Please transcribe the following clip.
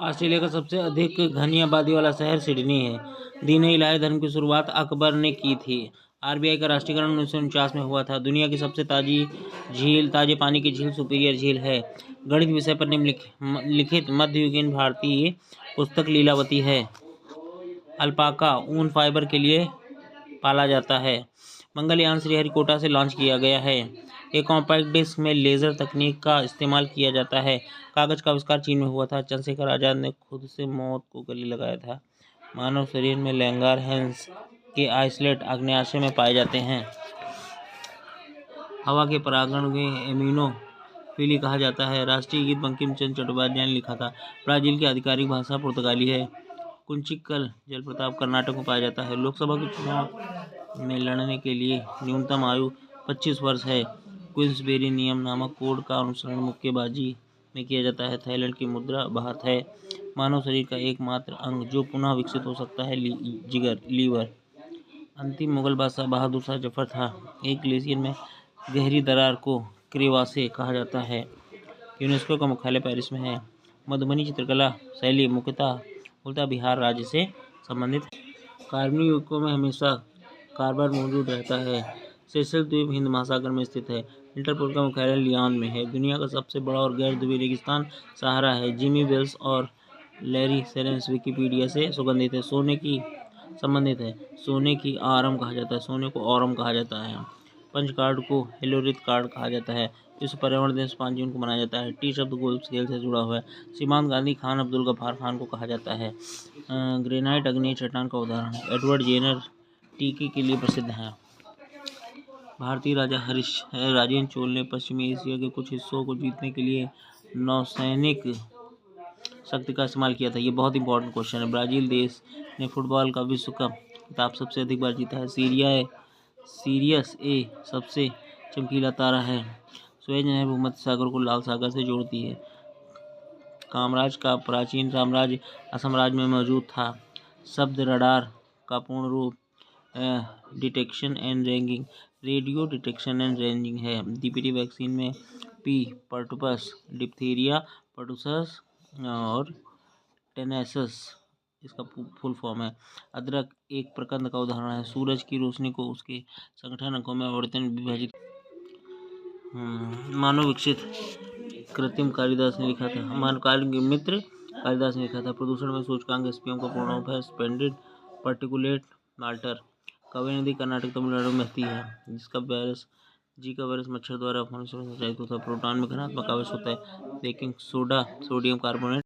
Australia का सबसे अधिक घनी आबादी वाला शहर सिडनी है। दीन-ए इलाही धर्म की शुरुआत अकबर ने की थी। आरबीआई का राष्ट्रीयकरण 1949 में हुआ था। दुनिया की सबसे ताजे पानी की झील सुपीरियर झील है। गणित विषय पर निम्नलिखित मध्ययुगीन भारतीय पुस्तक लीलावती है। अल्पाका ऊन फाइबर के लिए पाला जाता है। मंगलयान श्रीहरिकोटा से लॉन्च किया गया है। एक कॉम्पैक्ट डिस्क में लेजर तकनीक का इस्तेमाल किया जाता है। कागज का आविष्कार चीन में हुआ था। चंद्रशेखर आजाद ने खुद से मौत को गले लगाया था। मानव शरीर में लैंगारहैंस के आइसोलेट आग्नेयाशय में पाए जाते हैं। हवा के परागण में एमिनोफिली कहा जाता है। राष्ट्रीय गीत बंकिम चंद्र चट्टोपाध्याय ने लिखा था। ब्राजील की आधिकारिक भाषा पुर्तगाली है। कुंचिकल जलप्रपात कर्नाटक में पाया जाता है। लोकसभा के चुनाव में लड़ने के लिए न्यूनतम आयु 25 वर्ष है। क्वींसबेरी नियम नामक कोड का अनुसरण मुक्केबाजी में किया जाता है। थाईलैंड की मुद्रा बाहत है। मानव शरीर का एकमात्र अंग जो पुनः विकसित हो सकता है जिगर लीवर। अंतिम मुगल बादशाह बहादुर शाह जफर था। एक ग्लेशियर में गहरी दरार को क्रेवासे कहा जाता है। यूनेस्को का मुख्यालय पेरिस में है। मधुबनी चित्रकला शैली मूलतः बिहार राज्य से संबंधित है। कार्बनिक युग्मकों में हमेशा कार्बन मौजूद रहता है। सेशेल्स द्वीप हिंद महासागर में स्थित है। इंटरपोल का मुख्यालय लियोन में है। दुनिया का सबसे बड़ा और गैर ध्रुवीय रेगिस्तान सहारा है। जिमी वेल्स और लैरी सेरेंस विकिपीडिया से संबंधित है। सोने की आरम कहा जाता है। सोने को औरम कहा जाता है। पंच कार्ड को हेलोरिथ कार्ड कहा जाता है। विश्व पर्यावरण दिवस 5 जून को मनाया जाता है। टी शब्द गोल्फ खेल से जुड़ा हुआ है। सीमांत गांधी खान अब्दुल गफ्फार खान को कहा जाता है। ग्रेनाइट अग्नेय चट्टान का उदाहरण है। एडवर्ड जेनर टीके के लिए प्रसिद्ध हैं। भारतीय राजा राजेंद्र चोल ने पश्चिमी एशिया के कुछ हिस्सों को जीतने के लिए नौसैनिक शक्ति का इस्तेमाल किया था। ये बहुत इंपॉर्टेंट क्वेश्चन है। ब्राजील देश ने फुटबॉल का विश्व कप खिताब सबसे अधिक बार जीता है। सीरियस ए सबसे चमकीला तारा है। सुएज नहर भूमध्य सागर को लाल सागर से जोड़ती है। कामराज का प्राचीन साम्राज्य असम राज्य में मौजूद था। शब्द रडार का पूर्ण रूप detection and ranging radio detection and ranging है। डीपीटी वैक्सीन में पी पर्टुपस, डिप्थीरिया, पर्टुसस और टेनेसस इसका फुल फॉर्म है। अदरक एक प्रकंद का उदाहरण है। सूरज की रोशनी को उसके संगठन अंगों में आवर्तन विभाजित मानव विकसित कृत्रिम कालिदास ने लिखा था। मानवकालीन मित्र कालिदास ने लिखा था। प्रदूषण में सूचकांक एसपीएम का पूर्ण रूप है स्पेंडेड पार्टिकुलेट माल्टर। कावेरी नदी कर्नाटक तमिलनाडु में बहती है। जीका वायरस मच्छर द्वारा होने से संचारित होता है। प्रोटॉन में धनात्मक आवेश होता है। Baking soda sodium carbonate